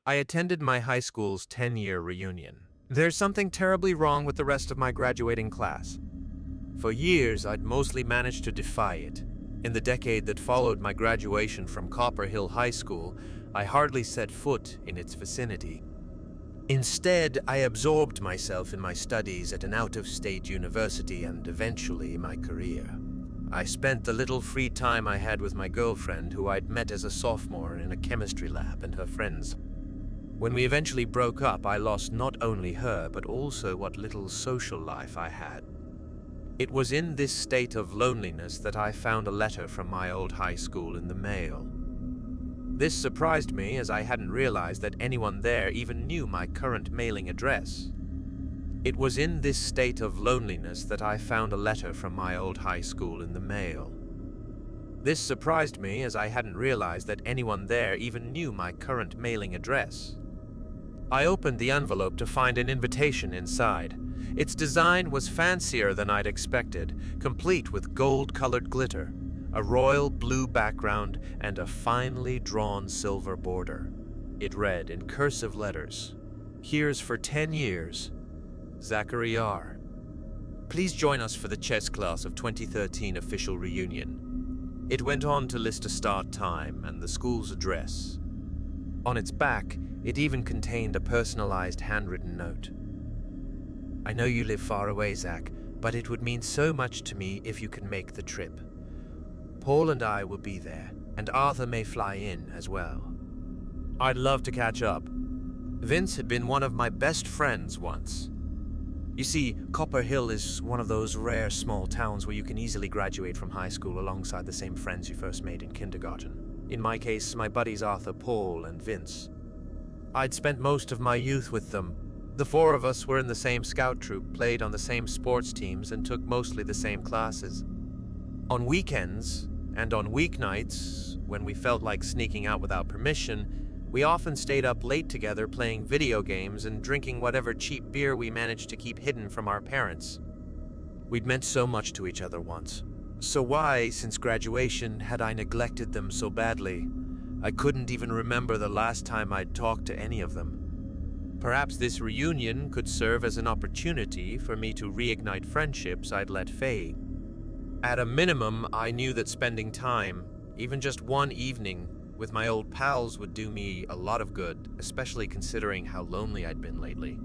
I attended my high school's 10-year reunion. There's something terribly wrong with the rest of my graduating class. For years, I'd mostly managed to defy it. In the decade that followed my graduation from Copper Hill High School, I hardly set foot in its vicinity. Instead, I absorbed myself in my studies at an out-of-state university and eventually my career. I spent the little free time I had with my girlfriend, who I'd met as a sophomore in a chemistry lab, and her friends. When we eventually broke up, I lost not only her, but also what little social life I had. It was in this state of loneliness that I found a letter from my old high school in the mail. This surprised me, as I hadn't realized that anyone there even knew my current mailing address. It was in this state of loneliness that I found a letter from my old high school in the mail. This surprised me, as I hadn't realized that anyone there even knew my current mailing address. I opened the envelope to find an invitation inside. Its design was fancier than I'd expected, complete with gold-colored glitter, a royal blue background, and a finely drawn silver border. It read in cursive letters, "Here's for 10 years, Zachary R. Please join us for the chess class of 2013 official reunion." It went on to list a start time and the school's address. On its back, it even contained a personalized handwritten note. "I know you live far away, Zach, but it would mean so much to me if you can make the trip. Paul and I will be there, and Arthur may fly in as well. I'd love to catch up. Vince had been one of my best friends once. You see, Copper Hill is one of those rare small towns where you can easily graduate from high school alongside the same friends you first made in kindergarten. In my case, my buddies Arthur, Paul, and Vince. I'd spent most of my youth with them. The four of us were in the same scout troop, played on the same sports teams, and took mostly the same classes. On weekends, and on weeknights, when we felt like sneaking out without permission, we often stayed up late together playing video games and drinking whatever cheap beer we managed to keep hidden from our parents. We'd meant so much to each other once. So why, since graduation, had I neglected them so badly? I couldn't even remember the last time I'd talked to any of them. Perhaps this reunion could serve as an opportunity for me to reignite friendships I'd let fade. At a minimum, I knew that spending time, even just one evening, with my old pals would do me a lot of good, especially considering how lonely I'd been lately.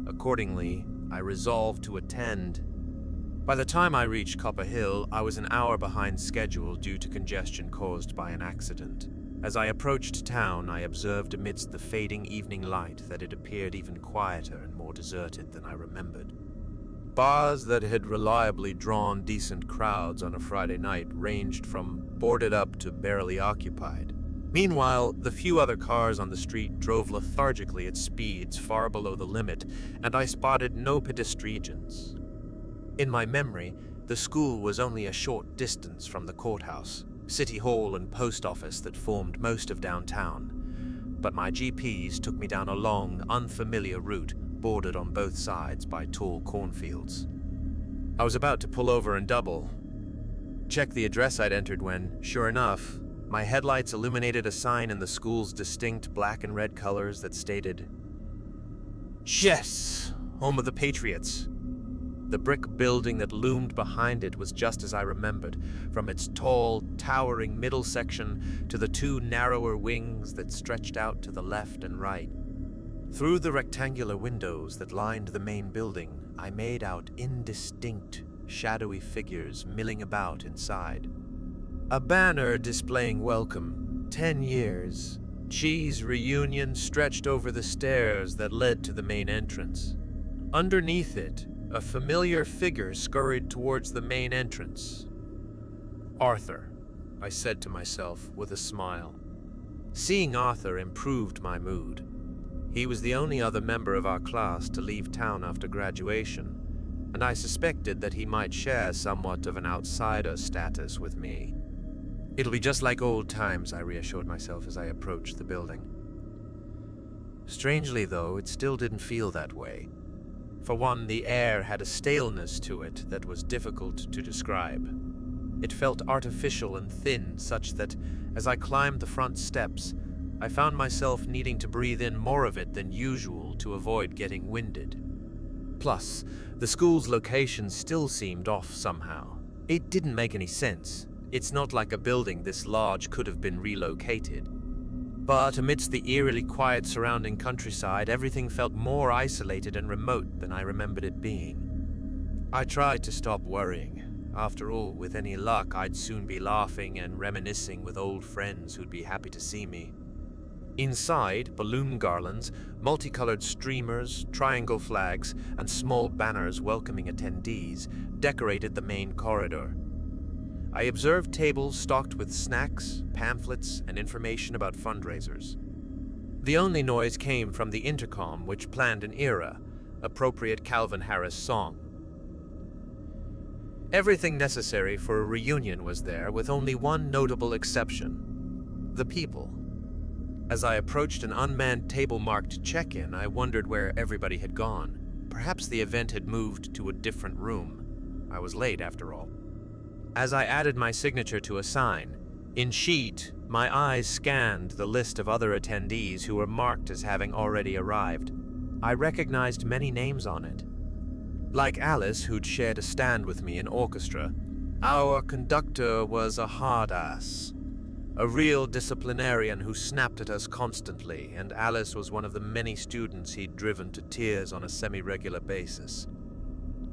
Accordingly, I resolved to attend. By the time I reached Copper Hill, I was an hour behind schedule due to congestion caused by an accident. As I approached town, I observed amidst the fading evening light that it appeared even quieter and more deserted than I remembered. Bars that had reliably drawn decent crowds on a Friday night ranged from boarded up to barely occupied. Meanwhile, the few other cars on the street drove lethargically at speeds far below the limit, and I spotted no pedestrians. In my memory, the school was only a short distance from the courthouse, city hall, and post office that formed most of downtown. But my GPS took me down a long, unfamiliar route bordered on both sides by tall cornfields. I was about to pull over and check the address I'd entered when, sure enough, my headlights illuminated a sign in the school's distinct black and red colors that stated, "Chess, home of the Patriots." The brick building that loomed behind it was just as I remembered, from its tall, towering middle section to the two narrower wings that stretched out to the left and right. Through the rectangular windows that lined the main building, I made out indistinct, shadowy figures milling about inside. A banner displaying welcome, 10 years. Cheese reunion stretched over the stairs that led to the main entrance. Underneath it, a familiar figure scurried towards the main entrance. "Arthur," I said to myself with a smile. Seeing Arthur improved my mood. He was the only other member of our class to leave town after graduation, and I suspected that he might share somewhat of an outsider status with me. "It'll be just like old times," I reassured myself as I approached the building. Strangely, though, it still didn't feel that way. For one, the air had a staleness to it that was difficult to describe. It felt artificial and thin, such that, as I climbed the front steps, I found myself needing to breathe in more of it than usual to avoid getting winded. Plus, the school's location still seemed off somehow. It didn't make any sense. It's not like a building this large could have been relocated. But amidst the eerily quiet surrounding countryside, everything felt more isolated and remote than I remembered it being. I tried to stop worrying. After all, with any luck, I'd soon be laughing and reminiscing with old friends who'd be happy to see me. Inside, balloon garlands, multicolored streamers, triangle flags, and small banners welcoming attendees decorated the main corridor. I observed tables stocked with snacks, pamphlets, and information about fundraisers. The only noise came from the intercom, which planned an era-appropriate Calvin Harris song. Everything necessary for a reunion was there, with only one notable exception: the people. As I approached an unmanned table marked check-in, I wondered where everybody had gone. Perhaps the event had moved to a different room. I was late, after all. As I added my signature to a sign, in sheet, my eyes scanned the list of other attendees who were marked as having already arrived. I recognized many names on it. Like Alice, who'd shared a stand with me in orchestra, our conductor was a hard-ass. A real disciplinarian who snapped at us constantly, and Alice was one of the many students he'd driven to tears on a semi-regular basis.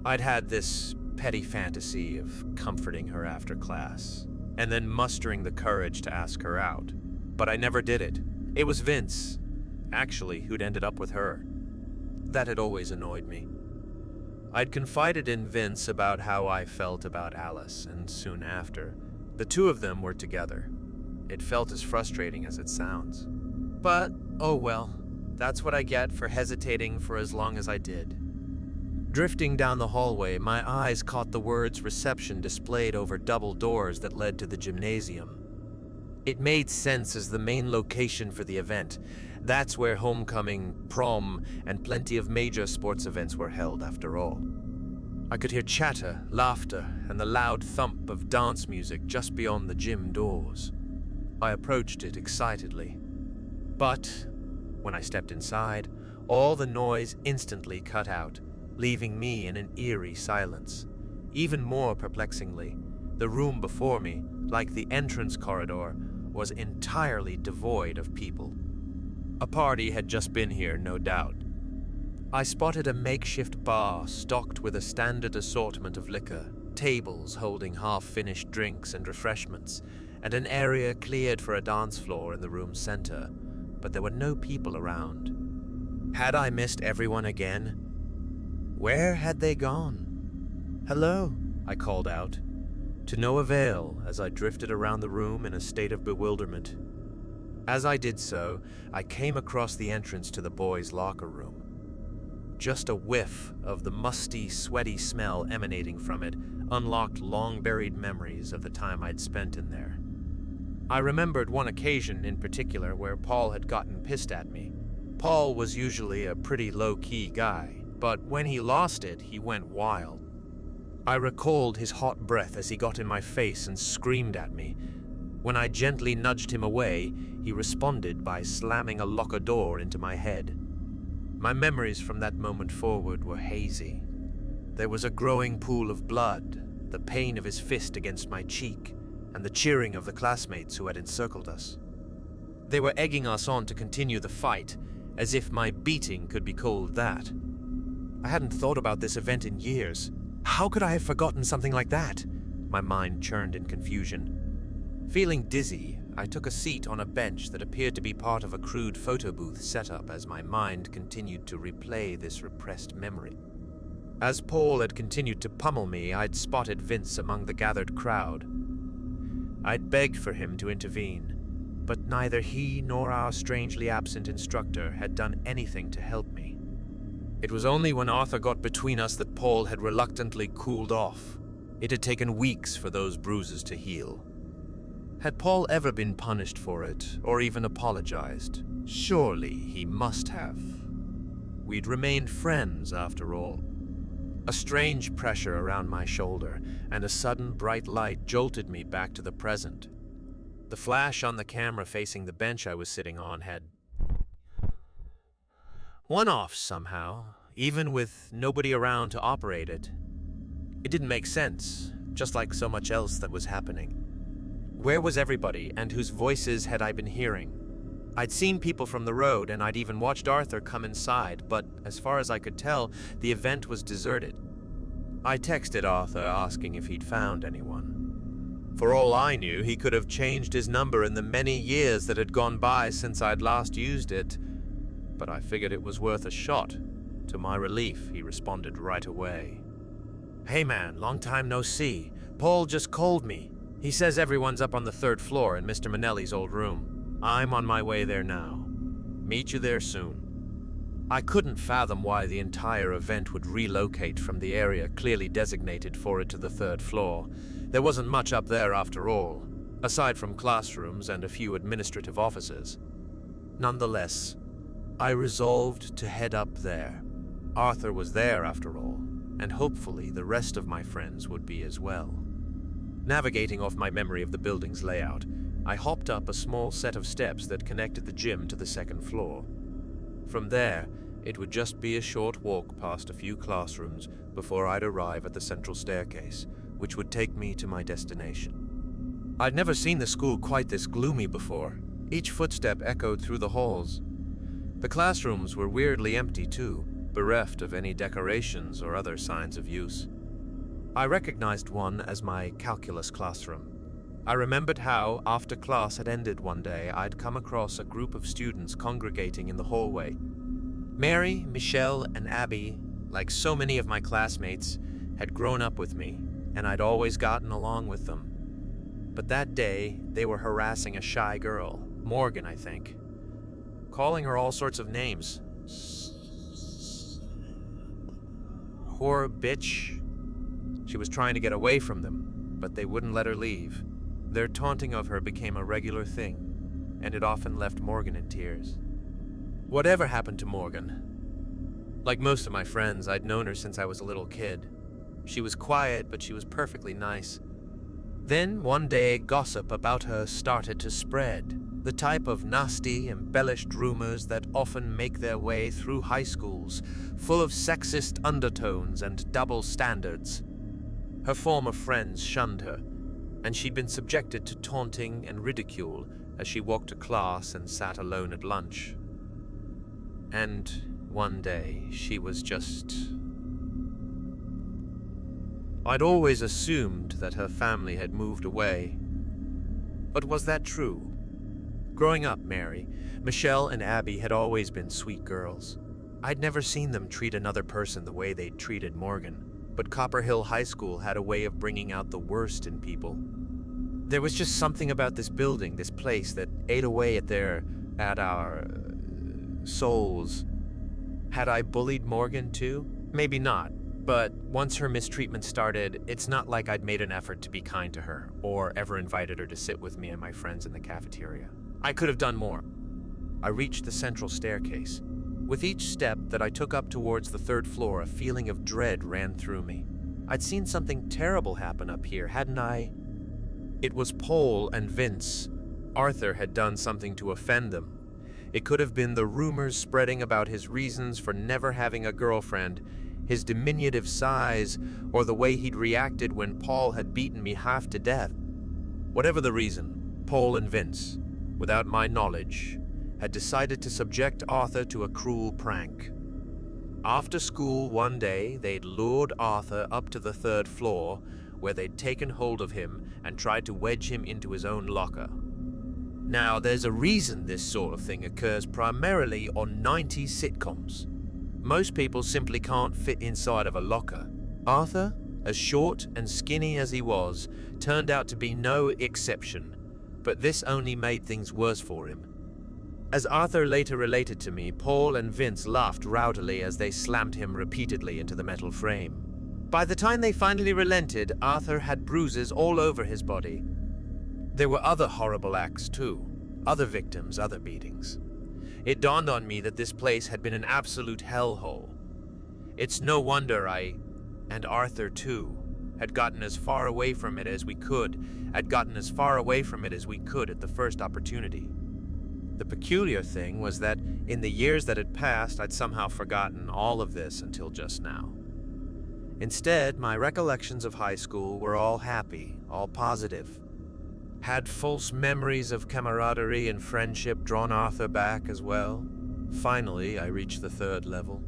I'd had this petty fantasy of comforting her after class, and then mustering the courage to ask her out. But I never did it. It was Vince, actually, who'd ended up with her. That had always annoyed me. I'd confided in Vince about how I felt about Alice, and soon after, the two of them were together. It felt as frustrating as it sounds. But, oh well, that's what I get for hesitating for as long as I did. Drifting down the hallway, my eyes caught the words reception displayed over double doors that led to the gymnasium. It made sense as the main location for the event. That's where homecoming, prom, and plenty of major sports events were held, after all. I could hear chatter, laughter, and the loud thump of dance music just beyond the gym doors. I approached it excitedly. But when I stepped inside, all the noise instantly cut out, leaving me in an eerie silence. Even more perplexingly, the room before me, like the entrance corridor, was entirely devoid of people. A party had just been here, no doubt. I spotted a makeshift bar stocked with a standard assortment of liquor, tables holding half-finished drinks and refreshments, and an area cleared for a dance floor in the room's center, but there were no people around. Had I missed everyone again? Where had they gone? "Hello," I called out, to no avail as I drifted around the room in a state of bewilderment. As I did so, I came across the entrance to the boys' locker room. Just a whiff of the musty, sweaty smell emanating from it unlocked long-buried memories of the time I'd spent in there. I remembered one occasion in particular where Paul had gotten pissed at me. Paul was usually a pretty low-key guy, but when he lost it, he went wild. I recalled his hot breath as he got in my face and screamed at me. When I gently nudged him away, he responded by slamming a locker door into my head. My memories from that moment forward were hazy. There was a growing pool of blood, the pain of his fist against my cheek, and the cheering of the classmates who had encircled us. They were egging us on to continue the fight, as if my beating could be called that. I hadn't thought about this event in years. How could I have forgotten something like that? My mind churned in confusion. Feeling dizzy, I took a seat on a bench that appeared to be part of a crude photo booth setup as my mind continued to replay this repressed memory. As Paul had continued to pummel me, I'd spotted Vince among the gathered crowd. I'd begged for him to intervene, but neither he nor our strangely absent instructor had done anything to help me. It was only when Arthur got between us that Paul had reluctantly cooled off. It had taken weeks for those bruises to heal. Had Paul ever been punished for it, or even apologized? Surely he must have. We'd remained friends, after all. A strange pressure around my shoulder, and a sudden bright light jolted me back to the present. The flash on the camera facing the bench I was sitting on had one off somehow, even with nobody around to operate it. It didn't make sense, just like so much else that was happening. Where was everybody, and whose voices had I been hearing? I'd seen people from the road, and I'd even watched Arthur come inside, but as far as I could tell, the event was deserted. I texted Arthur asking if he'd found anyone. For all I knew, he could have changed his number in the many years that had gone by since I'd last used it, but I figured it was worth a shot. To my relief, he responded right away. "Hey man, long time no see. Paul just called me. He says everyone's up on the 3rd floor in Mr. Manelli's old room. I'm on my way there now. Meet you there soon." I couldn't fathom why the entire event would relocate from the area clearly designated for it to the 3rd floor. There wasn't much up there after all, aside from classrooms and a few administrative offices. Nonetheless, I resolved to head up there. Arthur was there after all, and hopefully the rest of my friends would be as well. Navigating off my memory of the building's layout, I hopped up a small set of steps that connected the gym to the 2nd floor. From there, it would just be a short walk past a few classrooms before I'd arrive at the central staircase, which would take me to my destination. I'd never seen the school quite this gloomy before. Each footstep echoed through the halls. The classrooms were weirdly empty too, bereft of any decorations or other signs of use. I recognized one as my calculus classroom. I remembered how, after class had ended one day, I'd come across a group of students congregating in the hallway. Mary, Michelle, and Abby, like so many of my classmates, had grown up with me, and I'd always gotten along with them. But that day, they were harassing a shy girl, Morgan, I think, calling her all sorts of names. Whore, bitch. She was trying to get away from them, but they wouldn't let her leave. Their taunting of her became a regular thing, and it often left Morgan in tears. Whatever happened to Morgan? Like most of my friends, I'd known her since I was a little kid. She was quiet, but she was perfectly nice. Then, one day, gossip about her started to spread. The type of nasty, embellished rumors that often make their way through high schools, full of sexist undertones and double standards. Her former friends shunned her, and she'd been subjected to taunting and ridicule as she walked to class and sat alone at lunch. And one day, she was just... I'd always assumed that her family had moved away. But was that true? Growing up, Mary, Michelle, and Abby had always been sweet girls. I'd never seen them treat another person the way they'd treated Morgan, but Copper Hill High School had a way of bringing out the worst in people. There was just something about this building, this place, that ate away at our souls. Had I bullied Morgan too? Maybe not. But once her mistreatment started, it's not like I'd made an effort to be kind to her, or ever invited her to sit with me and my friends in the cafeteria. I could have done more. I reached the central staircase. With each step that I took up towards the 3rd floor, a feeling of dread ran through me. I'd seen something terrible happen up here, hadn't I? It was Paul and Vince. Arthur had done something to offend them. It could have been the rumors spreading about his reasons for never having a girlfriend, his diminutive size, or the way he'd reacted when Paul had beaten me half to death. Whatever the reason, Paul and Vince, without my knowledge, had decided to subject Arthur to a cruel prank. After school one day, they'd lured Arthur up to the 3rd floor, where they'd taken hold of him and tried to wedge him into his own locker. Now, there's a reason this sort of thing occurs primarily on 90s sitcoms. Most people simply can't fit inside of a locker. Arthur, as short and skinny as he was, turned out to be no exception, but this only made things worse for him. As Arthur later related to me, Paul and Vince laughed rowdily as they slammed him repeatedly into the metal frame. By the time they finally relented, Arthur had bruises all over his body. There were other horrible acts too, other victims, other beatings. It dawned on me that this place had been an absolute hellhole. It's no wonder I, and Arthur too, had gotten as far away from it as we could, at the first opportunity. The peculiar thing was that in the years that had passed, I'd somehow forgotten all of this until just now. Instead, my recollections of high school were all happy, all positive. Had false memories of camaraderie and friendship drawn Arthur back as well? Finally, I reached the third level.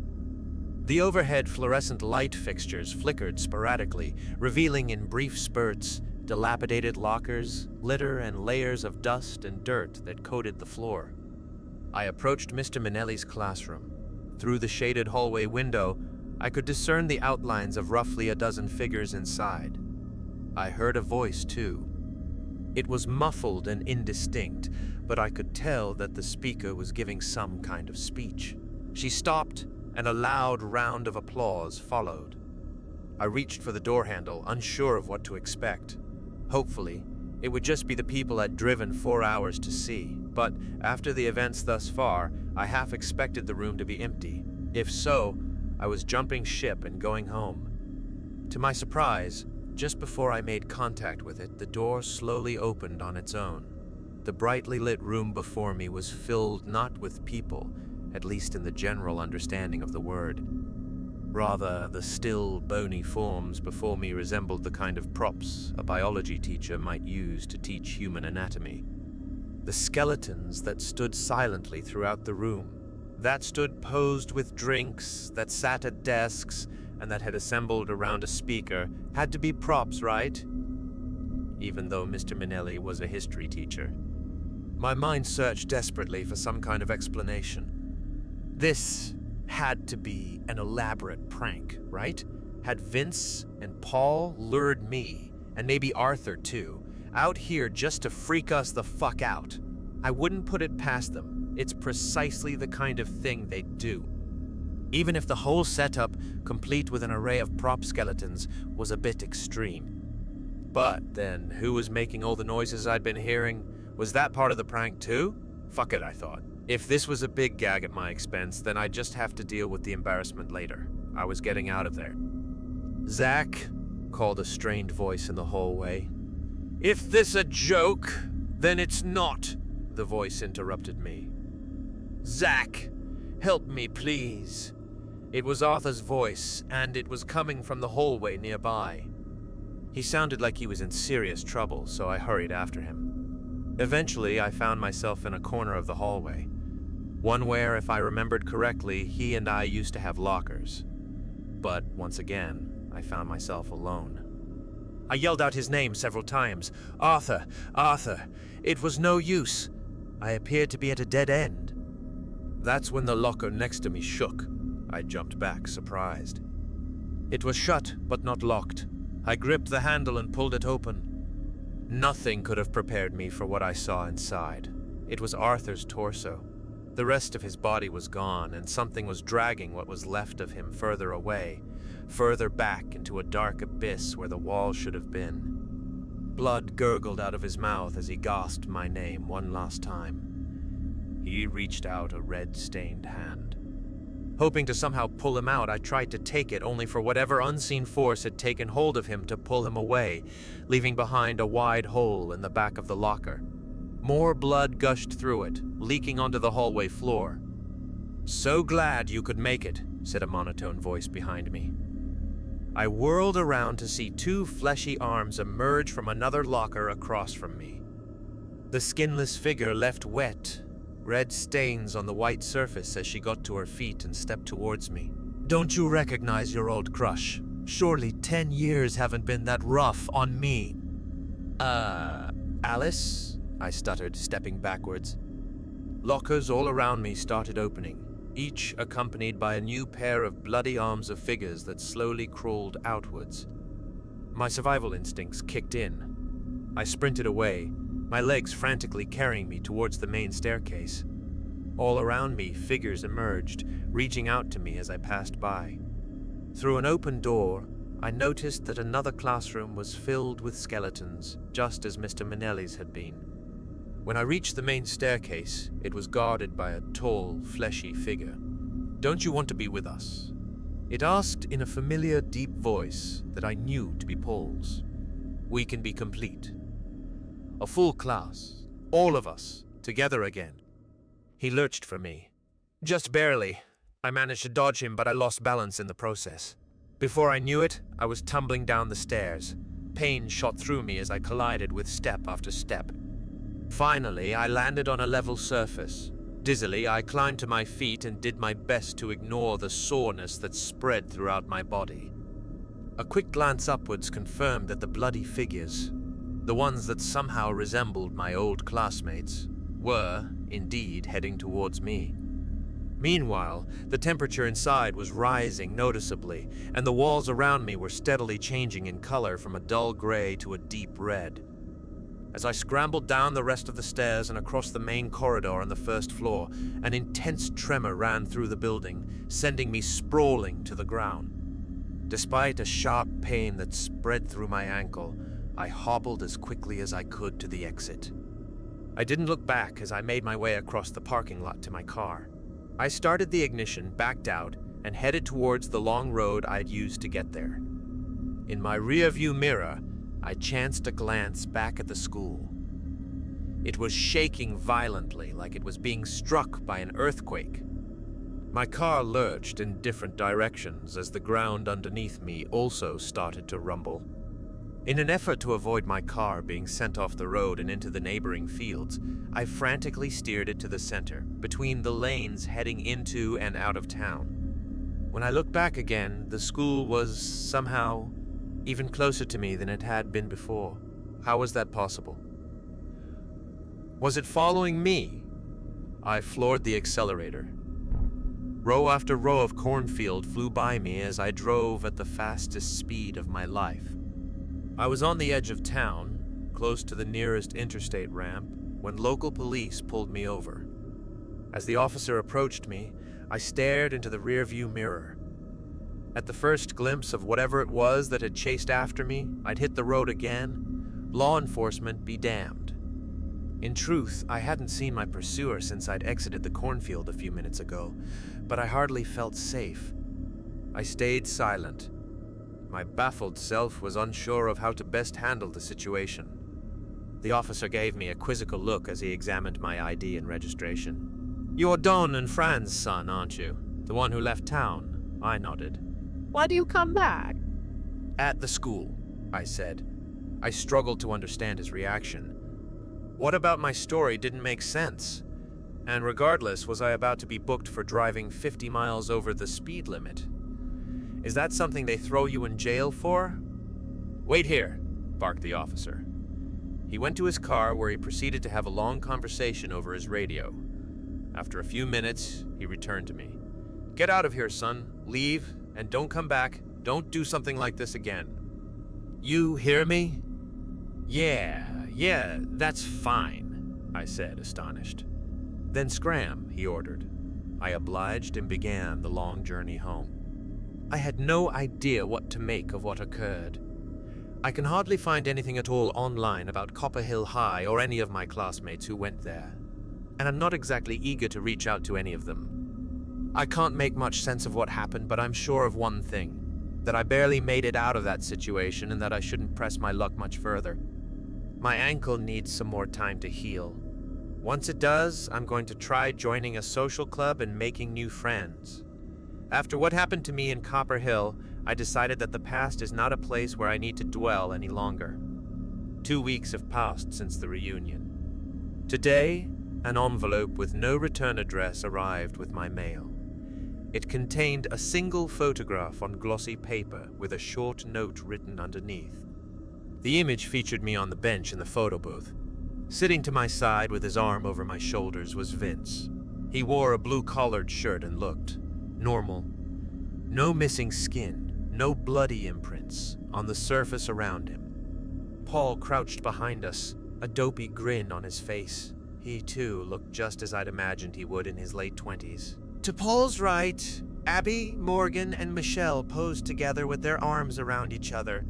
The overhead fluorescent light fixtures flickered sporadically, revealing in brief spurts dilapidated lockers, litter, and layers of dust and dirt that coated the floor. I approached Mr. Minnelli's classroom. Through the shaded hallway window, I could discern the outlines of roughly a dozen figures inside. I heard a voice, too. It was muffled and indistinct, but I could tell that the speaker was giving some kind of speech. She stopped, and a loud round of applause followed. I reached for the door handle, unsure of what to expect. Hopefully, it would just be the people I'd driven 4 hours to see, but after the events thus far, I half expected the room to be empty. If so, I was jumping ship and going home. To my surprise, just before I made contact with it, the door slowly opened on its own. The brightly lit room before me was filled not with people, at least in the general understanding of the word. Rather, the still, bony forms before me resembled the kind of props a biology teacher might use to teach human anatomy. The skeletons that stood silently throughout the room, that stood posed with drinks, that sat at desks, and that had assembled around a speaker, had to be props, right? Even though Mr. Minnelli was a history teacher. My mind searched desperately for some kind of explanation. This had to be an elaborate prank, right? Had Vince and Paul lured me, and maybe Arthur too, out here just to freak us the fuck out? I wouldn't put it past them. It's precisely the kind of thing they'd do. Even if the whole setup, complete with an array of prop skeletons, was a bit extreme. But then, who was making all the noises I'd been hearing? Was that part of the prank too? Fuck it, I thought. If this was a big gag at my expense, then I'd just have to deal with the embarrassment later. I was getting out of there. "Zach," called a strained voice in the hallway. "If this a joke, then it's not," the voice interrupted me. "Zach, help me, please." It was Arthur's voice, and it was coming from the hallway nearby. He sounded like he was in serious trouble, so I hurried after him. Eventually, I found myself in a corner of the hallway. One where, if I remembered correctly, he and I used to have lockers. But once again, I found myself alone. I yelled out his name several times. "Arthur! Arthur!" It was no use. I appeared to be at a dead end. That's when the locker next to me shook. I jumped back, surprised. It was shut, but not locked. I gripped the handle and pulled it open. Nothing could have prepared me for what I saw inside. It was Arthur's torso. The rest of his body was gone, and something was dragging what was left of him further away, further back into a dark abyss where the wall should have been. Blood gurgled out of his mouth as he gasped my name one last time. He reached out a red-stained hand. Hoping to somehow pull him out, I tried to take it, only for whatever unseen force had taken hold of him to pull him away, leaving behind a wide hole in the back of the locker. More blood gushed through it, leaking onto the hallway floor. "So glad you could make it," said a monotone voice behind me. I whirled around to see two fleshy arms emerge from another locker across from me. The skinless figure left wet, red stains on the white surface as she got to her feet and stepped towards me. "Don't you recognize your old crush? Surely 10 years haven't been that rough on me." Alice?" I stuttered, stepping backwards. Lockers all around me started opening, each accompanied by a new pair of bloody arms of figures that slowly crawled outwards. My survival instincts kicked in. I sprinted away, my legs frantically carrying me towards the main staircase. All around me, figures emerged, reaching out to me as I passed by. Through an open door, I noticed that another classroom was filled with skeletons, just as Mr. Minnelli's had been. When I reached the main staircase, it was guarded by a tall, fleshy figure. "Don't you want to be with us?" It asked in a familiar, deep voice that I knew to be Paul's. "We can be complete. A full class. All of us. Together again." He lurched for me. Just barely. I managed to dodge him, but I lost balance in the process. Before I knew it, I was tumbling down the stairs. Pain shot through me as I collided with step after step. Finally, I landed on a level surface. Dizzily, I climbed to my feet and did my best to ignore the soreness that spread throughout my body. A quick glance upwards confirmed that the bloody figures, the ones that somehow resembled my old classmates, were, indeed, heading towards me. Meanwhile, the temperature inside was rising noticeably, and the walls around me were steadily changing in color from a dull gray to a deep red. As I scrambled down the rest of the stairs and across the main corridor on the first floor, an intense tremor ran through the building, sending me sprawling to the ground. Despite a sharp pain that spread through my ankle, I hobbled as quickly as I could to the exit. I didn't look back as I made my way across the parking lot to my car. I started the ignition, backed out, and headed towards the long road I'd used to get there. In my rearview mirror, I chanced a glance back at the school. It was shaking violently, like it was being struck by an earthquake. My car lurched in different directions as the ground underneath me also started to rumble. In an effort to avoid my car being sent off the road and into the neighboring fields, I frantically steered it to the center, between the lanes heading into and out of town. When I looked back again, the school was somehow even closer to me than it had been before. How was that possible? Was it following me? I floored the accelerator. Row after row of cornfield flew by me as I drove at the fastest speed of my life. I was on the edge of town, close to the nearest interstate ramp, when local police pulled me over. As the officer approached me, I stared into the rearview mirror. At the first glimpse of whatever it was that had chased after me, I'd hit the road again. Law enforcement be damned. In truth, I hadn't seen my pursuer since I'd exited the cornfield a few minutes ago, but I hardly felt safe. I stayed silent. My baffled self was unsure of how to best handle the situation. The officer gave me a quizzical look as he examined my ID and registration. "You're Don and Fran's son, aren't you? The one who left town?" I nodded. "Why do you come back?" "At the school," I said. I struggled to understand his reaction. What about my story didn't make sense? And regardless, was I about to be booked for driving 50 miles over the speed limit? Is that something they throw you in jail for? "Wait here," barked the officer. He went to his car where he proceeded to have a long conversation over his radio. After a few minutes, he returned to me. "Get out of here, son. Leave, and don't come back. Don't do something like this again." "You hear me?" Yeah, that's fine," I said, astonished. "Then scram," he ordered. I obliged and began the long journey home. I had no idea what to make of what occurred. I can hardly find anything at all online about Copper Hill High or any of my classmates who went there, and I'm not exactly eager to reach out to any of them. I can't make much sense of what happened, but I'm sure of one thing, that I barely made it out of that situation and that I shouldn't press my luck much further. My ankle needs some more time to heal. Once it does, I'm going to try joining a social club and making new friends. After what happened to me in Copper Hill, I decided that the past is not a place where I need to dwell any longer. 2 weeks have passed since the reunion. Today, an envelope with no return address arrived with my mail. It contained a single photograph on glossy paper with a short note written underneath. The image featured me on the bench in the photo booth. Sitting to my side with his arm over my shoulders was Vince. He wore a blue-collared shirt and looked normal. No missing skin, no bloody imprints on the surface around him. Paul crouched behind us, a dopey grin on his face. He, too, looked just as I'd imagined he would in his late 20s. To Paul's right, Abby, Morgan, and Michelle posed together with their arms around each other.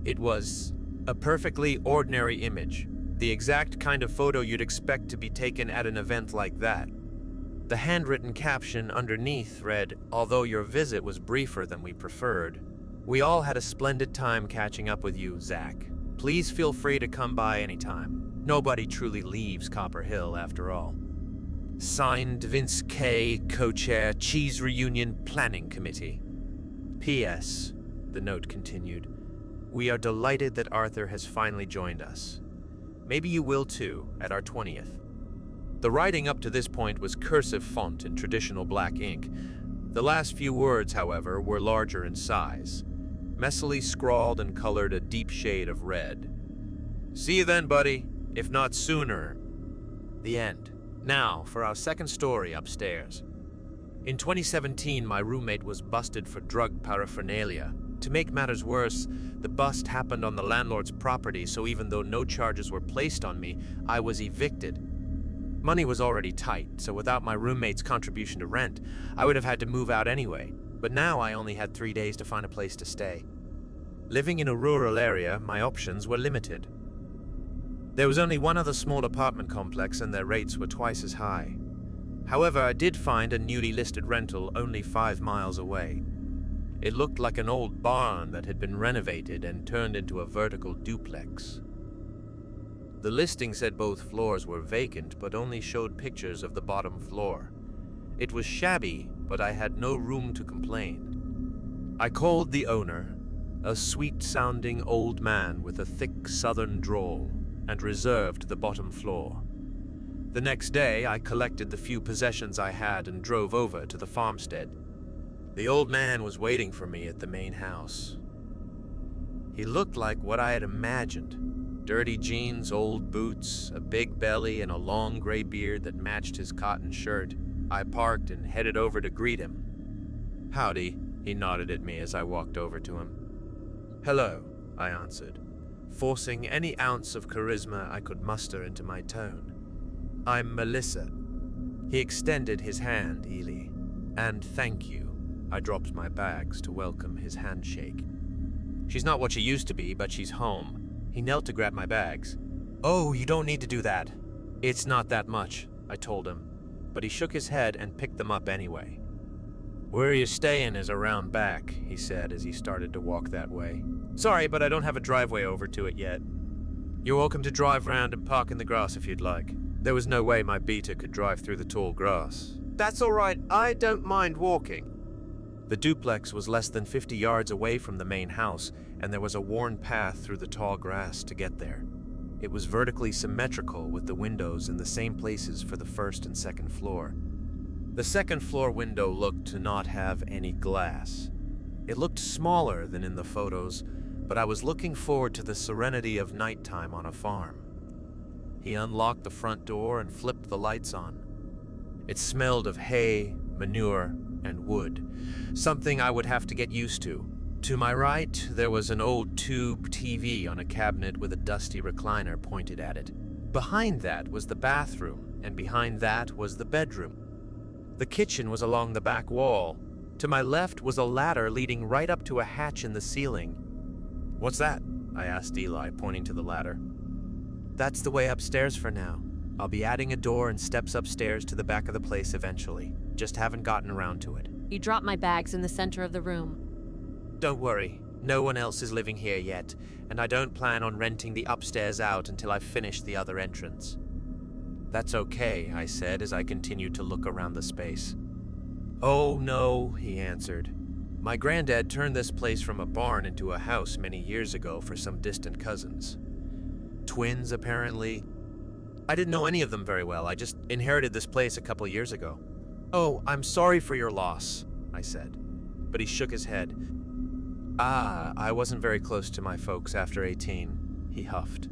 It was a perfectly ordinary image, the exact kind of photo you'd expect to be taken at an event like that. The handwritten caption underneath read, "Although your visit was briefer than we preferred, we all had a splendid time catching up with you, Zach. Please feel free to come by anytime. Nobody truly leaves Copper Hill after all. Signed, Vince K., co-chair, Cheese Reunion Planning Committee. P.S., the note continued, we are delighted that Arthur has finally joined us. Maybe you will too, at our 20th. The writing up to this point was cursive font in traditional black ink. The last few words, however, were larger in size, messily scrawled and colored a deep shade of red. See you then, buddy, if not sooner. The end. Now, for our second story upstairs. In 2017, my roommate was busted for drug paraphernalia. To make matters worse, the bust happened on the landlord's property, so even though no charges were placed on me, I was evicted. Money was already tight, so without my roommate's contribution to rent, I would have had to move out anyway. But now I only had 3 days to find a place to stay. Living in a rural area, my options were limited. There was only one other small apartment complex and their rates were twice as high. However, I did find a newly listed rental only 5 miles away. It looked like an old barn that had been renovated and turned into a vertical duplex. The listing said both floors were vacant, but only showed pictures of the bottom floor. It was shabby, but I had no room to complain. I called the owner, a sweet-sounding old man with a thick southern drawl, and reserved the bottom floor. The next day, I collected the few possessions I had and drove over to the farmstead. The old man was waiting for me at the main house. He looked like what I had imagined. Dirty jeans, old boots, a big belly, and a long gray beard that matched his cotton shirt. I parked and headed over to greet him. Howdy, he nodded at me as I walked over to him. Hello, I answered, forcing any ounce of charisma I could muster into my tone. I'm Melissa. He extended his hand, Ely. And thank you. I dropped my bags to welcome his handshake. She's not what she used to be, but she's home. He knelt to grab my bags. Oh, you don't need to do that. It's not that much, I told him, but he shook his head and picked them up anyway. Where you staying is around back, he said as he started to walk that way. Sorry, but I don't have a driveway over to it yet. You're welcome to drive round and park in the grass if you'd like. There was no way my beater could drive through the tall grass. That's all right, I don't mind walking. The duplex was less than 50 yards away from the main house, and there was a worn path through the tall grass to get there. It was vertically symmetrical with the windows in the same places for the first and second floor. The second floor window looked to not have any glass. It looked smaller than in the photos, but I was looking forward to the serenity of nighttime on a farm. He unlocked the front door and flipped the lights on. It smelled of hay, manure, and wood, something I would have to get used to. To my right, there was an old tube TV on a cabinet with a dusty recliner pointed at it. Behind that was the bathroom, and behind that was the bedroom. The kitchen was along the back wall. To my left was a ladder leading right up to a hatch in the ceiling. What's that? I asked Eli, pointing to the ladder. That's the way upstairs for now. I'll be adding a door and steps upstairs to the back of the place eventually. Just haven't gotten around to it. You dropped my bags in the center of the room. Don't worry, no one else is living here yet, and I don't plan on renting the upstairs out until I've finished the other entrance. That's okay, I said as I continued to look around the space. Oh no, he answered. My granddad turned this place from a barn into a house many years ago for some distant cousins. Twins, apparently. I didn't know any of them very well, I just inherited this place a couple years ago. Oh, I'm sorry for your loss, I said, but he shook his head. I wasn't very close to my folks after 18, he huffed.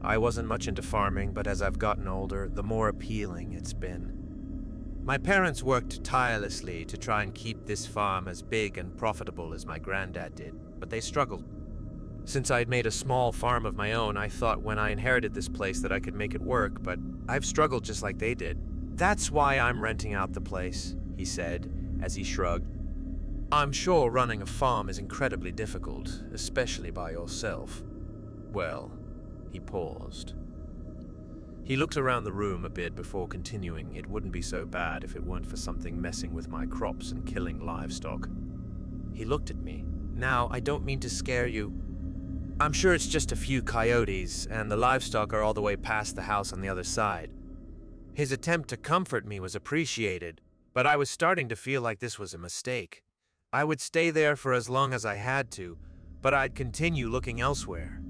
I wasn't much into farming, but as I've gotten older, the more appealing it's been. My parents worked tirelessly to try and keep this farm as big and profitable as my granddad did, but they struggled. Since I'd made a small farm of my own, I thought when I inherited this place that I could make it work, but I've struggled just like they did. That's why I'm renting out the place, he said, as he shrugged. I'm sure running a farm is incredibly difficult, especially by yourself. Well, he paused. He looked around the room a bit before continuing. It wouldn't be so bad if it weren't for something messing with my crops and killing livestock. He looked at me. Now, I don't mean to scare you. I'm sure it's just a few coyotes, and the livestock are all the way past the house on the other side. His attempt to comfort me was appreciated, but I was starting to feel like this was a mistake. I would stay there for as long as I had to, but I'd continue looking elsewhere.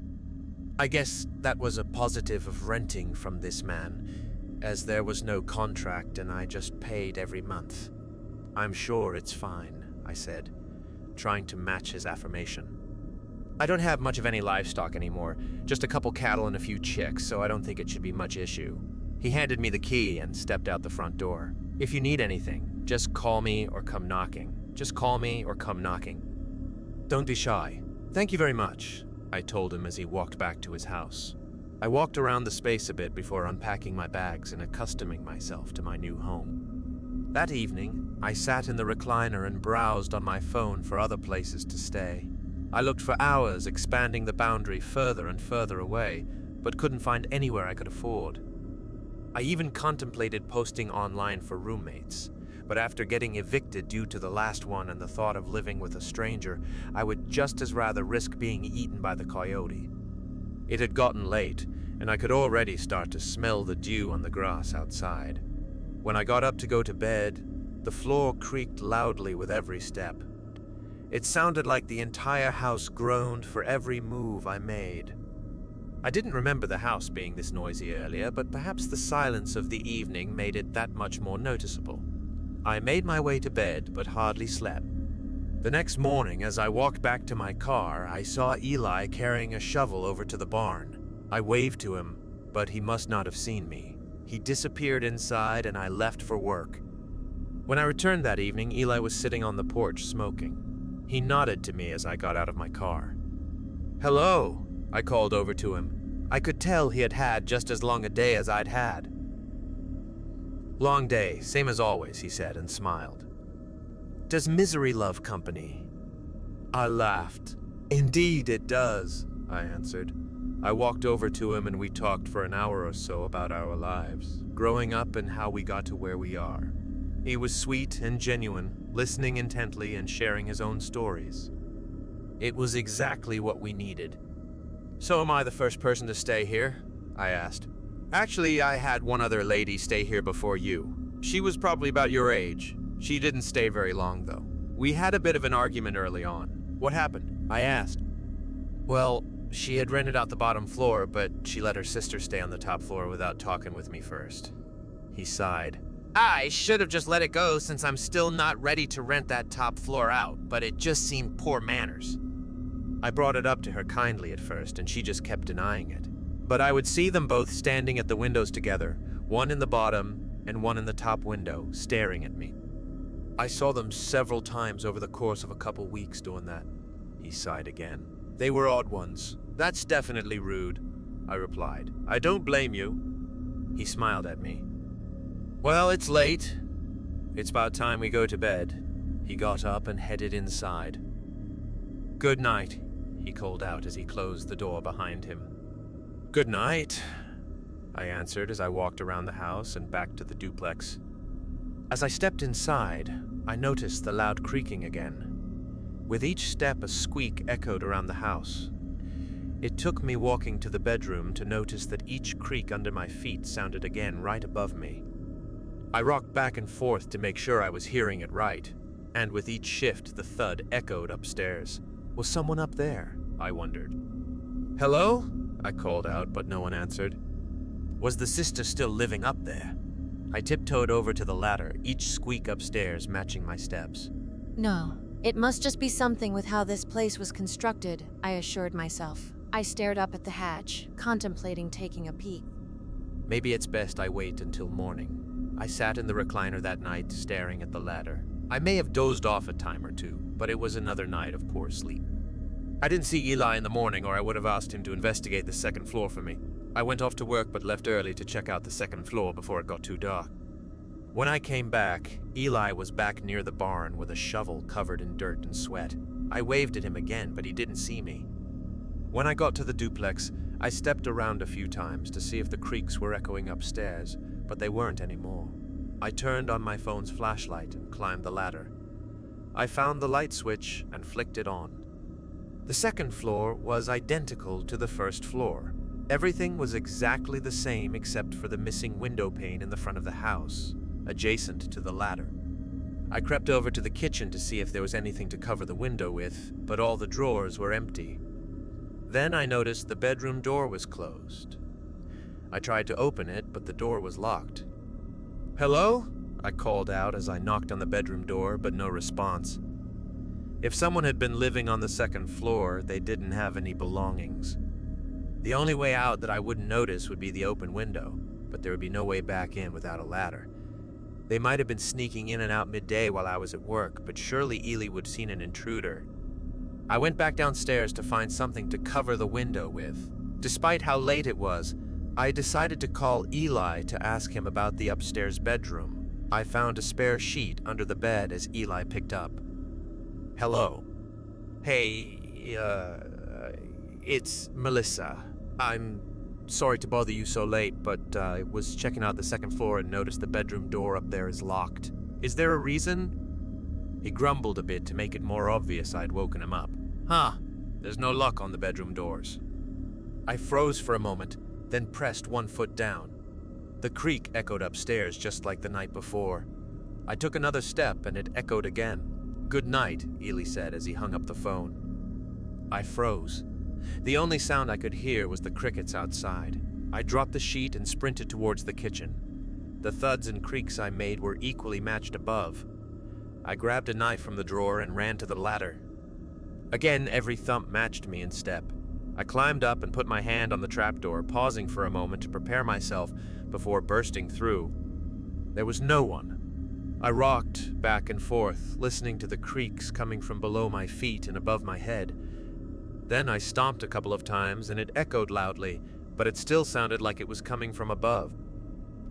I guess that was a positive of renting from this man, as there was no contract and I just paid every month. I'm sure it's fine, I said, trying to match his affirmation. I don't have much of any livestock anymore, just a couple cattle and a few chicks, so I don't think it should be much issue. He handed me the key and stepped out the front door. If you need anything, just call me or come knocking. Just call me or come knocking. Don't be shy. Thank you very much, I told him as he walked back to his house. I walked around the space a bit before unpacking my bags and accustoming myself to my new home. That evening, I sat in the recliner and browsed on my phone for other places to stay. I looked for hours, expanding the boundary further and further away, but couldn't find anywhere I could afford. I even contemplated posting online for roommates, but after getting evicted due to the last one and the thought of living with a stranger, I would just as rather risk being eaten by the coyote. It had gotten late, and I could already start to smell the dew on the grass outside. When I got up to go to bed, the floor creaked loudly with every step. It sounded like the entire house groaned for every move I made. I didn't remember the house being this noisy earlier, but perhaps the silence of the evening made it that much more noticeable. I made my way to bed, but hardly slept. The next morning, as I walked back to my car, I saw Eli carrying a shovel over to the barn. I waved to him, but he must not have seen me. He disappeared inside, and I left for work. When I returned that evening, Eli was sitting on the porch smoking. He nodded to me as I got out of my car. "Hello," I called over to him. I could tell he had had just as long a day as I'd had. "Long day, same as always," he said and smiled. "Does misery love company?" I laughed. "Indeed it does," I answered. I walked over to him and we talked for an hour or so about our lives, growing up and how we got to where we are. He was sweet and genuine, listening intently and sharing his own stories. It was exactly what we needed. "So am I the first person to stay here?" I asked. "Actually, I had one other lady stay here before you. She was probably about your age. She didn't stay very long, though. We had a bit of an argument early on." "What happened?" I asked. "Well, she had rented out the bottom floor, but she let her sister stay on the top floor without talking with me first." He sighed. "I should have just let it go since I'm still not ready to rent that top floor out, but it just seemed poor manners." I brought it up to her kindly at first, and she just kept denying it. But I would see them both standing at the windows together, one in the bottom and one in the top window, staring at me. I saw them several times over the course of a couple weeks doing that. He sighed again. "They were odd ones. That's definitely rude," I replied. "I don't blame you." He smiled at me. "Well, it's late. It's about time we go to bed." He got up and headed inside. "Good night," he called out as he closed the door behind him. "Good night," I answered as I walked around the house and back to the duplex. As I stepped inside, I noticed the loud creaking again. With each step, a squeak echoed around the house. It took me walking to the bedroom to notice that each creak under my feet sounded again right above me. I rocked back and forth to make sure I was hearing it right, and with each shift, the thud echoed upstairs. Was someone up there? I wondered. "Hello?" I called out, but no one answered. Was the sister still living up there? I tiptoed over to the ladder, each squeak upstairs matching my steps. No, it must just be something with how this place was constructed, I assured myself. I stared up at the hatch, contemplating taking a peek. Maybe it's best I wait until morning. I sat in the recliner that night, staring at the ladder. I may have dozed off a time or two, but it was another night of poor sleep. I didn't see Eli in the morning, or I would have asked him to investigate the second floor for me. I went off to work but left early to check out the second floor before it got too dark. When I came back, Eli was back near the barn with a shovel covered in dirt and sweat. I waved at him again, but he didn't see me. When I got to the duplex, I stepped around a few times to see if the creaks were echoing upstairs, but they weren't anymore. I turned on my phone's flashlight and climbed the ladder. I found the light switch and flicked it on. The second floor was identical to the first floor. Everything was exactly the same except for the missing window pane in the front of the house, adjacent to the ladder. I crept over to the kitchen to see if there was anything to cover the window with, but all the drawers were empty. Then I noticed the bedroom door was closed. I tried to open it, but the door was locked. "Hello?" I called out as I knocked on the bedroom door, but no response. If someone had been living on the second floor, they didn't have any belongings. The only way out that I wouldn't notice would be the open window, but there would be no way back in without a ladder. They might have been sneaking in and out midday while I was at work, but surely Ely would have seen an intruder. I went back downstairs to find something to cover the window with. Despite how late it was, I decided to call Eli to ask him about the upstairs bedroom. I found a spare sheet under the bed as Eli picked up. "Hello." "Hey, it's Melissa. I'm sorry to bother you so late, but I was checking out the second floor and noticed the bedroom door up there is locked. Is there a reason?" He grumbled a bit to make it more obvious I'd woken him up. There's no lock on the bedroom doors." I froze for a moment, then pressed one foot down. The creak echoed upstairs just like the night before. I took another step and it echoed again. "Good night," Ely said as he hung up the phone. I froze. The only sound I could hear was the crickets outside. I dropped the sheet and sprinted towards the kitchen. The thuds and creaks I made were equally matched above. I grabbed a knife from the drawer and ran to the ladder. Again, every thump matched me in step. I climbed up and put my hand on the trapdoor, pausing for a moment to prepare myself before bursting through. There was no one. I rocked back and forth, listening to the creaks coming from below my feet and above my head. Then I stomped a couple of times and it echoed loudly, but it still sounded like it was coming from above.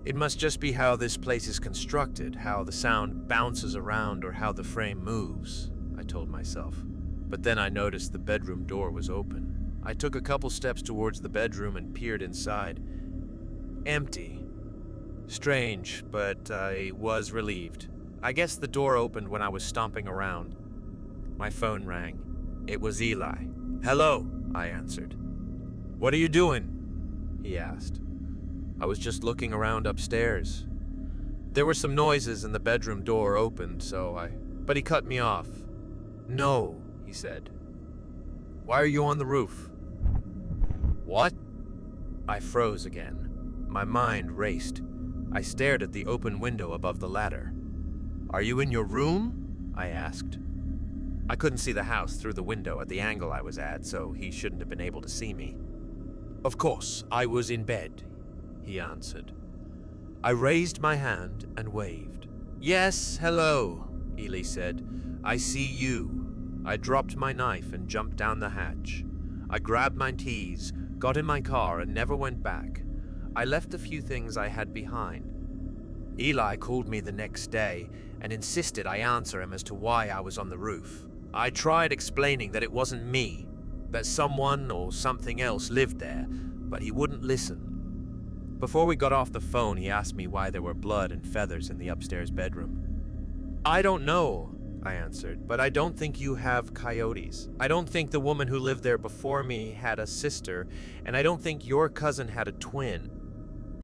It must just be how this place is constructed, how the sound bounces around or how the frame moves, I told myself. But then I noticed the bedroom door was open. I took a couple steps towards the bedroom and peered inside. Empty. Strange, but I was relieved. I guess the door opened when I was stomping around. My phone rang. It was Eli. "Hello," I answered. "What are you doing?" he asked. "I was just looking around upstairs. There were some noises and the bedroom door opened, But he cut me off. "No," he said. "Why are you on the roof?" "What?" I froze again. My mind raced. I stared at the open window above the ladder. "Are you in your room?" I asked. I couldn't see the house through the window at the angle I was at, so he shouldn't have been able to see me. "Of course, I was in bed," he answered. I raised my hand and waved. "Yes, hello," Ely said. "I see you." I dropped my knife and jumped down the hatch. I grabbed my keys, got in my car, and never went back. I left a few things I had behind. Eli called me the next day and insisted I answer him as to why I was on the roof. I tried explaining that it wasn't me, that someone or something else lived there, but he wouldn't listen. Before we got off the phone, he asked me why there were blood and feathers in the upstairs bedroom. "I don't know," I answered, "but I don't think you have coyotes. I don't think the woman who lived there before me had a sister, and I don't think your cousin had a twin.